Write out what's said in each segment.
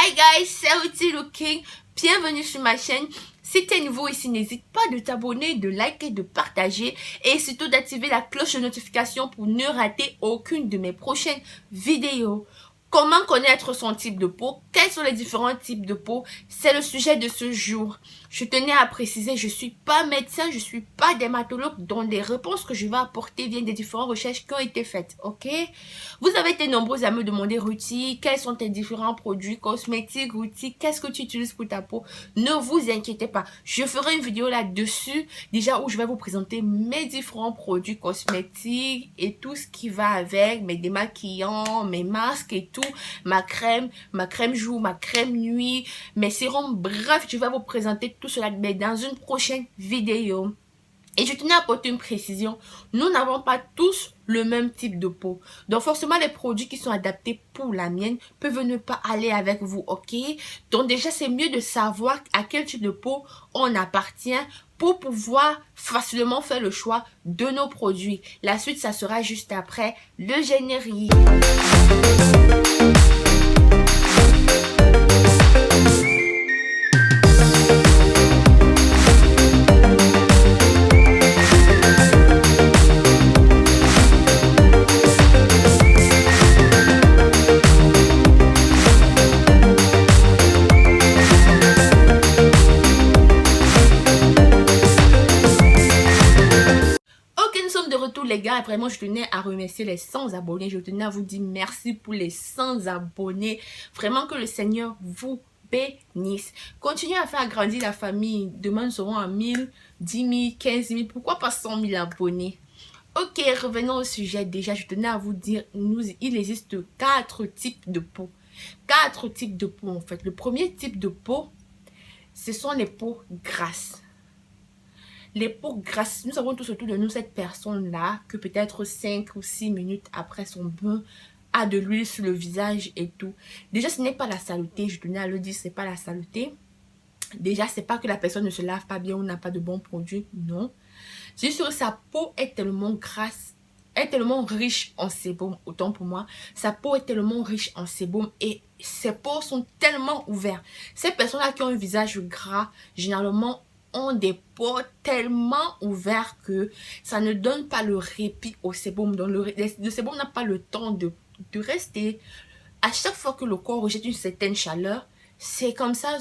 Hi guys, c'est Ruthie Looking. Bienvenue sur ma chaîne. Si tu es nouveau ici, n'hésite pas de t'abonner, de liker, de partager et surtout d'activer la cloche de notification pour ne rater aucune de mes prochaines vidéos. Comment connaître son type de peau? Quels sont les différents types de peau? C'est le sujet de ce jour. Je tenais à préciser, je ne suis pas médecin, je ne suis pas dermatologue, donc les réponses que je vais apporter viennent des différentes recherches qui ont été faites, ok? Vous avez été nombreux à me demander, Ruthie, quels sont tes différents produits cosmétiques, Ruthie, qu'est-ce que tu utilises pour ta peau? Ne vous inquiétez pas, je ferai une vidéo là-dessus, déjà où je vais vous présenter mes différents produits cosmétiques et tout ce qui va avec, mes démaquillants, mes masques et tout, ma crème jour, ma crème nuit, mes sérums, bref, je vais vous présenter tout cela mais dans une prochaine vidéo. Et je tenais à apporter une précision, nous n'avons pas tous le même type de peau. Donc forcément, les produits qui sont adaptés pour la mienne peuvent ne pas aller avec vous, ok? Donc déjà, c'est mieux de savoir à quel type de peau on appartient pour pouvoir facilement faire le choix de nos produits. La suite, ça sera juste après le générique. Les gars, vraiment je tenais à remercier les 100 abonnés, je tenais à vous dire merci pour les 100 abonnés, vraiment que le Seigneur vous bénisse. Continuez à faire grandir la famille, demain nous serons à 1000, 10 000, 15 000, pourquoi pas 100 000 abonnés. Ok, revenons au sujet. Déjà je tenais à vous dire, il existe 4 types de peau, 4 types de peau en fait. Le premier type de peau, ce sont les peaux grasses. Les peaux grasses, nous avons tous autour de nous cette personne-là que peut-être 5 ou 6 minutes après son bain a de l'huile sur le visage et tout. Déjà, ce n'est pas la saleté, je tenais à le dire, ce n'est pas la saleté. Déjà, c'est pas que la personne ne se lave pas bien ou n'a pas de bons produits, non. C'est juste que sa peau est tellement grasse, est tellement riche en sébum, autant pour moi. Sa peau est tellement riche en sébum et ses pores sont tellement ouverts. Ces personnes-là qui ont un visage gras, généralement, ont des pores tellement ouverts que ça ne donne pas le répit au sébum. Donc le sébum n'a pas le temps de rester. À chaque fois que le corps rejette une certaine chaleur, c'est comme ça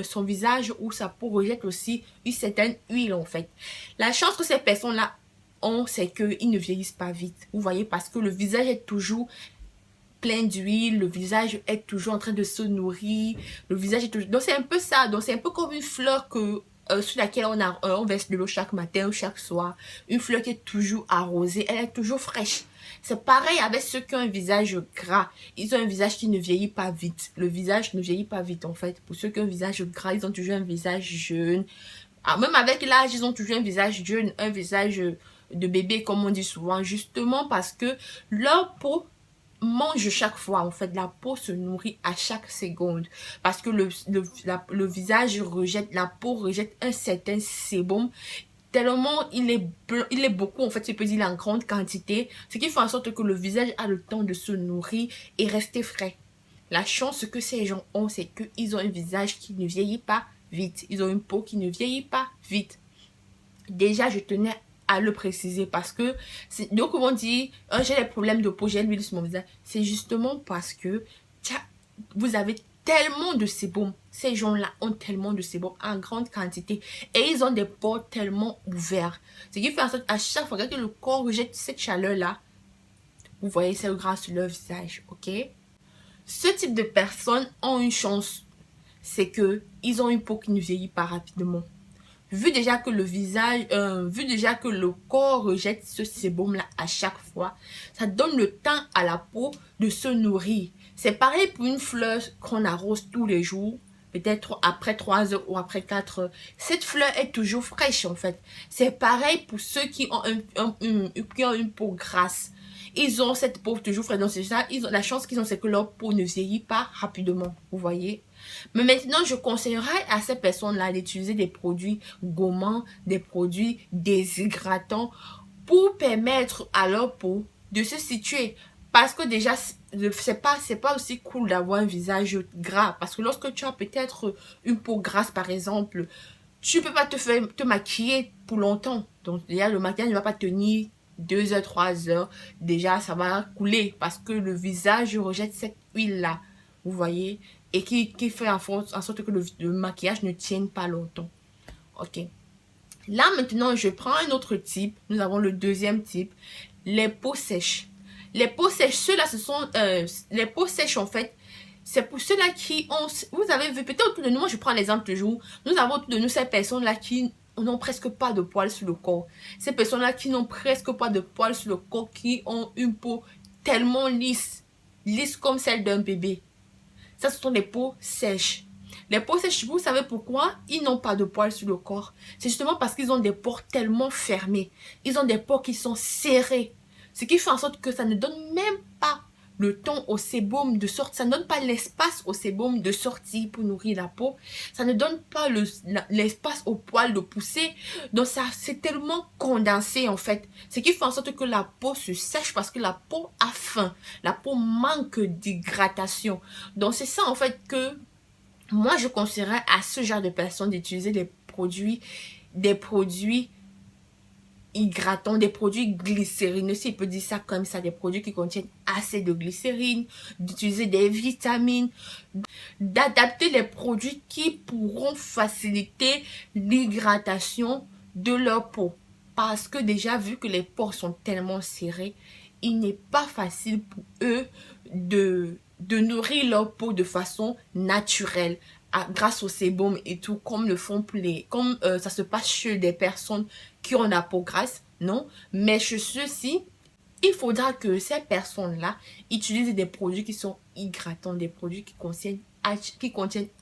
son visage ou sa peau rejette aussi une certaine huile en fait. La chance que ces personnes-là ont, c'est qu'ils ne vieillissent pas vite. Vous voyez, parce que le visage est toujours plein d'huile, le visage est toujours en train de se nourrir, le visage est toujours... Donc c'est un peu ça, donc c'est un peu comme une fleur que sur laquelle on verse de l'eau chaque matin ou chaque soir. Une fleur qui est toujours arrosée, elle est toujours fraîche. C'est pareil avec ceux qui ont un visage gras. Ils ont un visage qui ne vieillit pas vite. Le visage ne vieillit pas vite en fait. Pour ceux qui ont un visage gras, ils ont toujours un visage jeune. Alors, même avec l'âge, ils ont toujours un visage jeune, un visage de bébé comme on dit souvent. Justement parce que leur peau mange chaque fois, en fait, la peau se nourrit à chaque seconde parce que le visage rejette, la peau rejette un certain sébum tellement il est beaucoup, en fait, je peux dire en grande quantité, ce qui fait en sorte que le visage a le temps de se nourrir et rester frais. La chance que ces gens ont, c'est qu'ils ont un visage qui ne vieillit pas vite, ils ont une peau qui ne vieillit pas vite. Déjà, je tenais à le préciser parce que donc on dit j'ai des problèmes de peau, j'ai l'huile sur mon visage, c'est justement parce que vous avez tellement de sébum, ces gens-là ont tellement de sébum en grande quantité et ils ont des pores tellement ouverts, ce qui fait en sorte à chaque fois que le corps rejette cette chaleur-là, vous voyez c'est gras sur leur visage, ok? Ce type de personnes ont une chance, c'est que ils ont une peau qui ne vieillit pas rapidement. Vu déjà que le visage, vu déjà que le corps rejette ce sébum là à chaque fois, ça donne le temps à la peau de se nourrir. C'est pareil pour une fleur qu'on arrose tous les jours, peut-être après 3 heures ou après 4 heures. Cette fleur est toujours fraîche en fait. C'est pareil pour ceux qui ont une peau grasse. Ils ont cette peau toujours fraîche. Donc c'est ça, la chance qu'ils ont, c'est que leur peau ne vieillit pas rapidement. Vous voyez? Mais maintenant, je conseillerais à ces personnes-là d'utiliser des produits gommants, des produits déshydratants pour permettre à leur peau de se situer. Parce que déjà, c'est pas aussi cool d'avoir un visage gras, parce que lorsque tu as peut-être une peau grasse par exemple, tu peux pas te maquiller pour longtemps. Donc déjà le maquillage ne va pas tenir 2 heures, 3 heures. Déjà ça va couler parce que le visage rejette cette huile là, vous voyez, et qui fait en sorte que le maquillage ne tienne pas longtemps. Ok, là maintenant je prends un autre type. Nous avons le deuxième type, les peaux sèches. Les peaux sèches, ceux-là, ce sont les peaux sèches en fait. C'est pour ceux-là qui ont, vous avez vu, peut-être autour de nous, moi je prends l'exemple toujours, nous avons autour de nous ces personnes-là qui n'ont presque pas de poils sur le corps. Ces personnes-là qui n'ont presque pas de poils sur le corps, qui ont une peau tellement lisse, lisse comme celle d'un bébé. Ça, ce sont des peaux sèches. Les peaux sèches, vous savez pourquoi ils n'ont pas de poils sur le corps? C'est justement parce qu'ils ont des pores tellement fermés. Ils ont des pores qui sont serrés. Ce qui fait en sorte que ça ne donne même pas le temps au sébum de sortir. Ça ne donne pas l'espace au sébum de sortir pour nourrir la peau. Ça ne donne pas l'espace aux poils de pousser. Donc ça, c'est tellement condensé en fait. Ce qui fait en sorte que la peau se sèche parce que la peau a faim. La peau manque d'hydratation. Donc c'est ça en fait que moi je conseillerais à ce genre de personnes d'utiliser des produits hydratants, des produits glycérineux, si on peut dire ça comme ça, des produits qui contiennent assez de glycérine, d'utiliser des vitamines, d'adapter les produits qui pourront faciliter l'hydratation de leur peau. Parce que déjà, vu que les pores sont tellement serrés, il n'est pas facile pour eux de nourrir leur peau de façon naturelle. Grâce au sébum et tout, comme le font ça se passe chez des personnes qui ont la peau grasse, non. Mais chez ceux-ci, il faudra que ces personnes-là utilisent des produits qui sont hydratants, des produits qui contiennent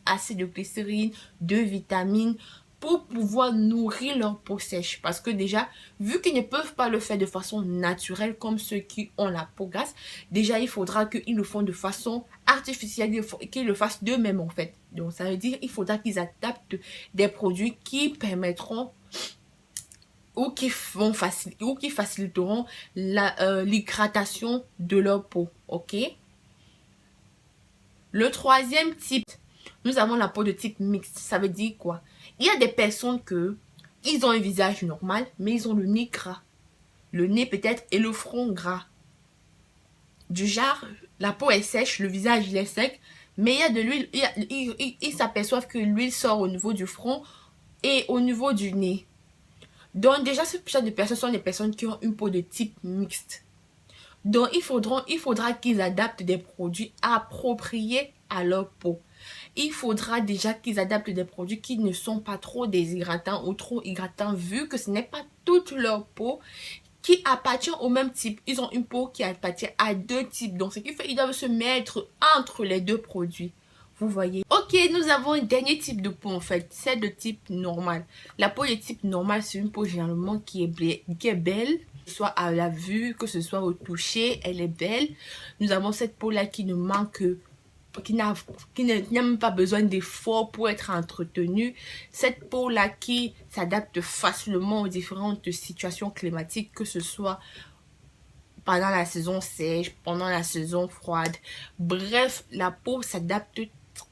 assez de glycérine, de vitamines, pour pouvoir nourrir leur peau sèche. Parce que déjà, vu qu'ils ne peuvent pas le faire de façon naturelle comme ceux qui ont la peau grasse, déjà il faudra qu'ils le font de façon artificielle, qu'ils le fassent d'eux-mêmes en fait. Donc ça veut dire qu'il faudra qu'ils adaptent des produits qui permettront ou qui faciliteront l'hydratation de leur peau. Ok. Le troisième type, nous avons la peau de type mixte. Ça veut dire quoi? Il y a des personnes ils ont un visage normal, mais ils ont le nez gras. Le nez peut-être et le front gras. Du genre, la peau est sèche, le visage il est sec, mais il y a de l'huile. Ils s'aperçoivent que l'huile sort au niveau du front et au niveau du nez. Donc déjà, ce genre de personnes sont des personnes qui ont une peau de type mixte. Donc il faudra qu'ils adaptent des produits appropriés à leur peau. Il faudra déjà qu'ils adaptent des produits qui ne sont pas trop déshydratants ou trop hydratants, vu que ce n'est pas toute leur peau qui appartient au même type. Ils ont une peau qui appartient à deux types. Donc ce qui fait qu'ils doivent se mettre entre les deux produits. Vous voyez. Ok, nous avons un dernier type de peau en fait. C'est de type normal. La peau de type normal, c'est une peau généralement qui est belle. Que ce soit à la vue, que ce soit au toucher, elle est belle. Nous avons cette peau là qui n'a même pas besoin d'efforts pour être entretenue. Cette peau là qui s'adapte facilement aux différentes situations climatiques, que ce soit pendant la saison sèche, pendant la saison froide. Bref, la peau s'adapte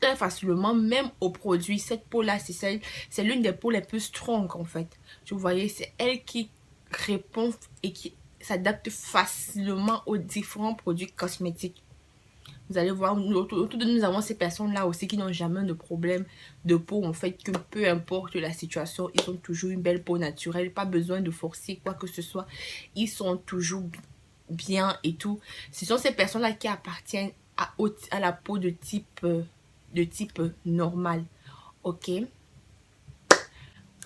très facilement même aux produits. Cette peau là, c'est l'une des peaux les plus strong en fait. Vous voyez, c'est elle qui répond et qui s'adapte facilement aux différents produits cosmétiques. Vous allez voir, autour de nous avons ces personnes-là aussi qui n'ont jamais de problème de peau. En fait, que peu importe la situation, ils ont toujours une belle peau naturelle. Pas besoin de forcer quoi que ce soit. Ils sont toujours bien et tout. Ce sont ces personnes-là qui appartiennent à la peau de type normal. Ok.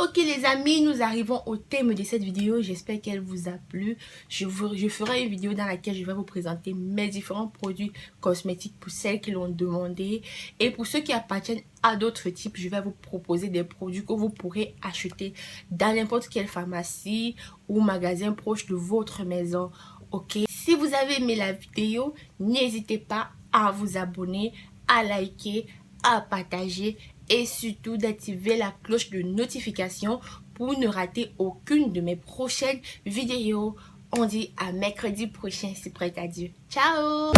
Ok les amis, nous arrivons au thème de cette vidéo. J'espère qu'elle vous a plu. Je ferai une vidéo dans laquelle je vais vous présenter mes différents produits cosmétiques pour celles qui l'ont demandé. Et pour ceux qui appartiennent à d'autres types, je vais vous proposer des produits que vous pourrez acheter dans n'importe quelle pharmacie ou magasin proche de votre maison. Ok. Si vous avez aimé la vidéo, n'hésitez pas à vous abonner, à liker, à partager et surtout d'activer la cloche de notification pour ne rater aucune de mes prochaines vidéos. On dit à mercredi prochain, si prête à Dieu. Ciao!